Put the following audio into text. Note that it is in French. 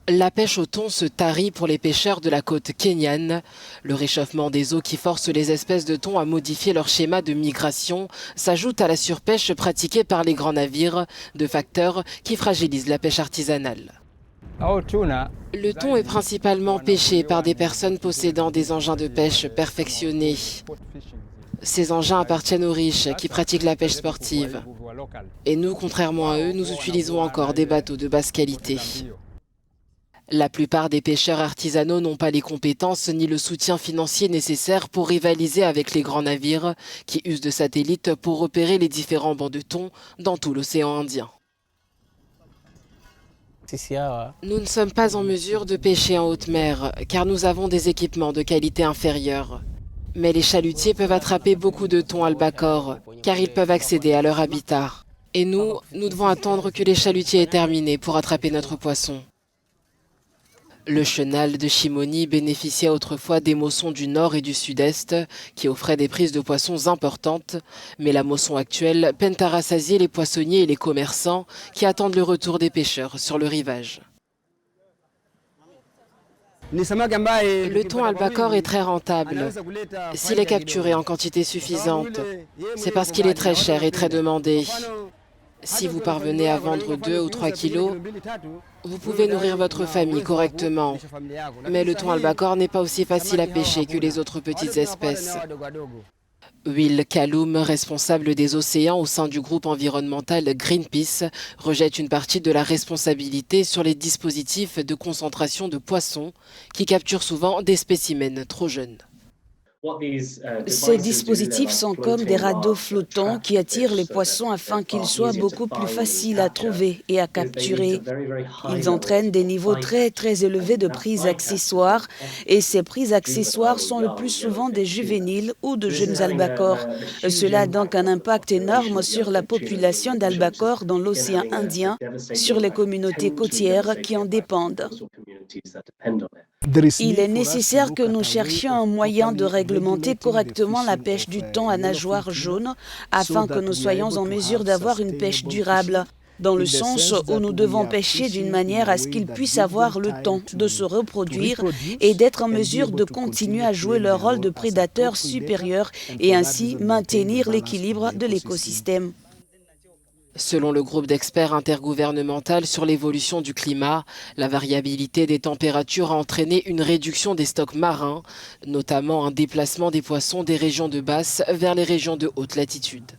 La pêche au thon se tarit pour les pêcheurs de la côte kenyane. Le réchauffement des eaux qui force les espèces de thon à modifier leur schéma de migration s'ajoute à la surpêche pratiquée par les grands navires, deux facteurs qui fragilisent la pêche artisanale. Le thon est principalement pêché par des personnes possédant des engins de pêche perfectionnés. Ces engins appartiennent aux riches qui pratiquent la pêche sportive. Et nous, contrairement à eux, nous utilisons encore des bateaux de basse qualité. La plupart des pêcheurs artisanaux n'ont pas les compétences ni le soutien financier nécessaire pour rivaliser avec les grands navires qui usent de satellites pour repérer les différents bancs de thon dans tout l'océan Indien. Nous ne sommes pas en mesure de pêcher en haute mer car nous avons des équipements de qualité inférieure. Mais les chalutiers peuvent attraper beaucoup de thon albacore car ils peuvent accéder à leur habitat. Et nous devons attendre que les chalutiers aient terminé pour attraper notre poisson. Le chenal de Shimoni bénéficiait autrefois des maussons du nord et du sud-est qui offraient des prises de poissons importantes, mais la mousson actuelle peine à rassasier les poissonniers et les commerçants qui attendent le retour des pêcheurs sur le rivage. Le thon albacore est très rentable. S'il est capturé en quantité suffisante, c'est parce qu'il est très cher et très demandé. Si vous parvenez à vendre 2 ou 3 kilos, vous pouvez nourrir votre famille correctement. Mais le thon albacore n'est pas aussi facile à pêcher que les autres petites espèces. Will Kaloum, responsable des océans au sein du groupe environnemental Greenpeace, rejette une partie de la responsabilité sur les dispositifs de concentration de poissons qui capturent souvent des spécimens trop jeunes. Ces dispositifs sont comme des radeaux flottants qui attirent les poissons afin qu'ils soient beaucoup plus faciles à trouver et à capturer. Ils entraînent des niveaux très élevés de prises accessoires et ces prises accessoires sont le plus souvent des juvéniles ou de jeunes albacores. Cela a donc un impact énorme sur la population d'albacores dans l'océan Indien, sur les communautés côtières qui en dépendent. Il est nécessaire que nous cherchions un moyen de réglementer correctement la pêche du thon à nageoires jaunes afin que nous soyons en mesure d'avoir une pêche durable, dans le sens où nous devons pêcher d'une manière à ce qu'ils puissent avoir le temps de se reproduire et d'être en mesure de continuer à jouer leur rôle de prédateurs supérieurs et ainsi maintenir l'équilibre de l'écosystème. Selon le groupe d'experts intergouvernemental sur l'évolution du climat, la variabilité des températures a entraîné une réduction des stocks marins, notamment un déplacement des poissons des régions de basse vers les régions de haute latitude.